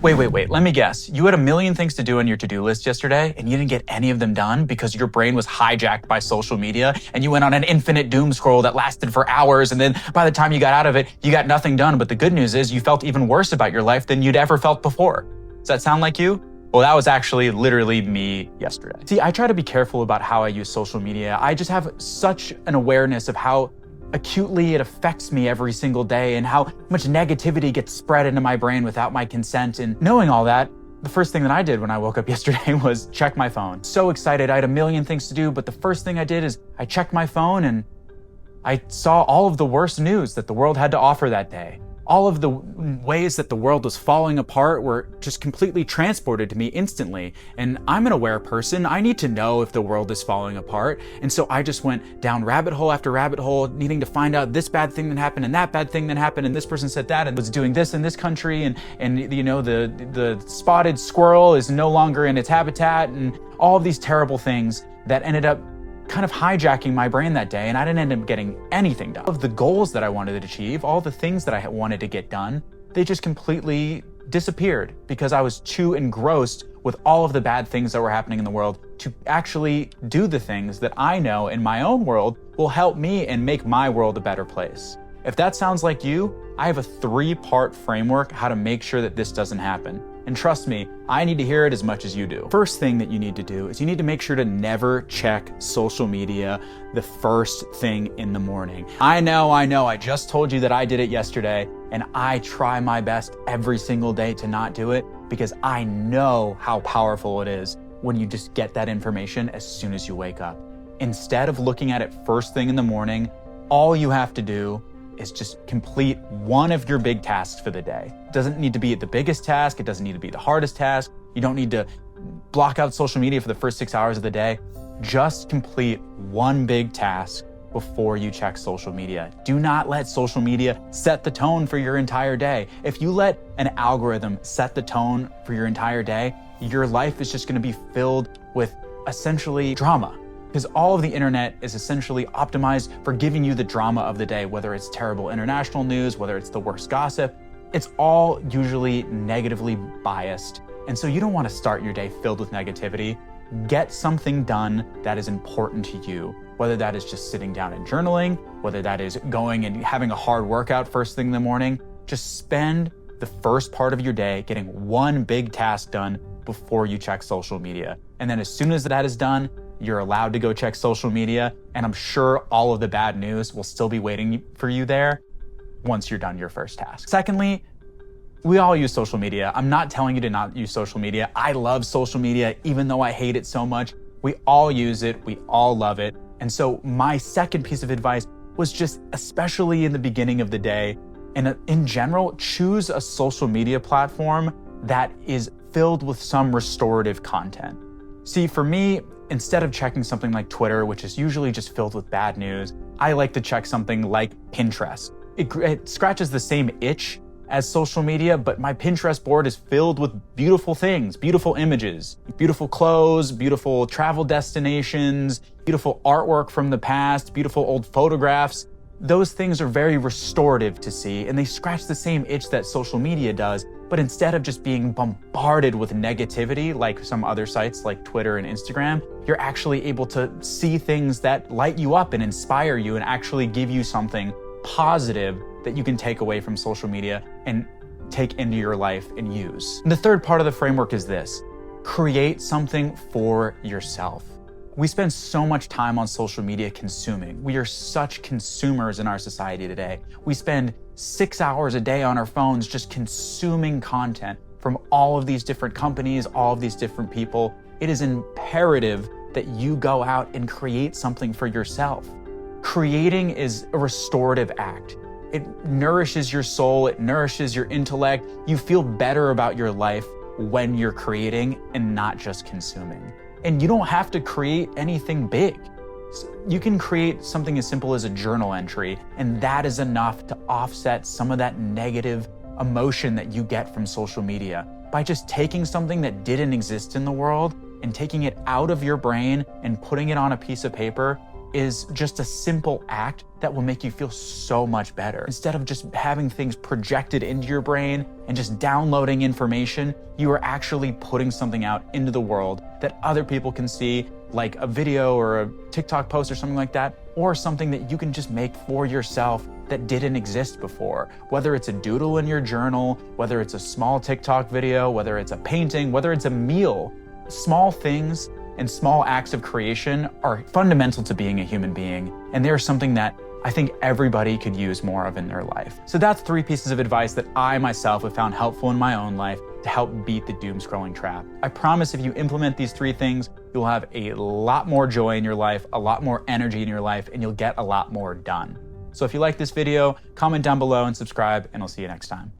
Wait, let me guess. You had a million things to do on your to-do list yesterday and you didn't get any of them done because your brain was hijacked by social media and you went on an infinite doom scroll that lasted for hours, and then by the time you got out of it, you got nothing done. But the good news is you felt even worse about your life than you'd ever felt before. Does that sound like you? Well, that was actually literally me yesterday. See, I try to be careful about how I use social media. I just have such an awareness of how acutely it affects me every single day and how much negativity gets spread into my brain without my consent. And knowing all that, the first thing that I did when I woke up yesterday was check my phone. So excited, I had a million things to do, but the first thing I did is I checked my phone and I saw all of the worst news that the world had to offer that day. All of the ways that the world was falling apart were just completely transported to me instantly. And I'm an aware person. I need to know if the world is falling apart. And so I just went down rabbit hole after rabbit hole, needing to find out this bad thing that happened and that bad thing that happened. And this person said that and was doing this in this country. And you know, the spotted squirrel is no longer in its habitat, and all of these terrible things that ended up kind of hijacking my brain that day, and I didn't end up getting anything done. All of the goals that I wanted to achieve, all the things that I wanted to get done, they just completely disappeared because I was too engrossed with all of the bad things that were happening in the world to actually do the things that I know in my own world will help me and make my world a better place. If that sounds like you, I have a 3-part framework how to make sure that this doesn't happen. And trust me, I need to hear it as much as you do. First thing that you need to do is you need to make sure to never check social media the first thing in the morning. I know, I just told you that I did it yesterday, and I try my best every single day to not do it because I know how powerful it is when you just get that information as soon as you wake up. Instead of looking at it first thing in the morning, all you have to do is just complete one of your big tasks for the day. It doesn't need to be the biggest task. It doesn't need to be the hardest task. You don't need to block out social media for the first 6 hours of the day. Just complete one big task before you check social media. Do not let social media set the tone for your entire day. If you let an algorithm set the tone for your entire day, your life is just gonna be filled with essentially drama. Because all of the internet is essentially optimized for giving you the drama of the day, whether it's terrible international news, whether it's the worst gossip. It's all usually negatively biased. And so you don't want to start your day filled with negativity. Get something done that is important to you, whether that is just sitting down and journaling, whether that is going and having a hard workout first thing in the morning. Just spend the first part of your day getting one big task done before you check social media. And then as soon as that is done, you're allowed to go check social media, and I'm sure all of the bad news will still be waiting for you there once you're done your first task. Secondly, we all use social media. I'm not telling you to not use social media. I love social media, even though I hate it so much. We all use it, we all love it. And so my second piece of advice was just, especially in the beginning of the day, and in general, choose a social media platform that is filled with some restorative content. See, for me, instead of checking something like Twitter, which is usually just filled with bad news, I like to check something like Pinterest. It scratches the same itch as social media, but my Pinterest board is filled with beautiful things, beautiful images, beautiful clothes, beautiful travel destinations, beautiful artwork from the past, beautiful old photographs. Those things are very restorative to see, and they scratch the same itch that social media does, but instead of just being bombarded with negativity like some other sites like Twitter and Instagram, you're actually able to see things that light you up and inspire you and actually give you something positive that you can take away from social media and take into your life and use. And the third part of the framework is this: create something for yourself. We spend so much time on social media consuming. We are such consumers in our society today. We spend 6 hours a day on our phones just consuming content from all of these different companies, all of these different people. It is imperative that you go out and create something for yourself. Creating is a restorative act. It nourishes your soul, it nourishes your intellect. You feel better about your life when you're creating and not just consuming. And you don't have to create anything big. You can create something as simple as a journal entry, and that is enough to offset some of that negative emotion that you get from social media. By just taking something that didn't exist in the world and taking it out of your brain and putting it on a piece of paper, is just a simple act that will make you feel so much better. Instead of just having things projected into your brain and just downloading information, you are actually putting something out into the world that other people can see, like a video or a TikTok post or something like that, or something that you can just make for yourself that didn't exist before. Whether it's a doodle in your journal, whether it's a small TikTok video, whether it's a painting, whether it's a meal, small things and small acts of creation are fundamental to being a human being, and they're something that I think everybody could use more of in their life. So that's 3 pieces of advice that I myself have found helpful in my own life to help beat the doom scrolling trap. I promise if you implement these 3 things, you'll have a lot more joy in your life, a lot more energy in your life, and you'll get a lot more done. So if you like this video, comment down below and subscribe, and I'll see you next time.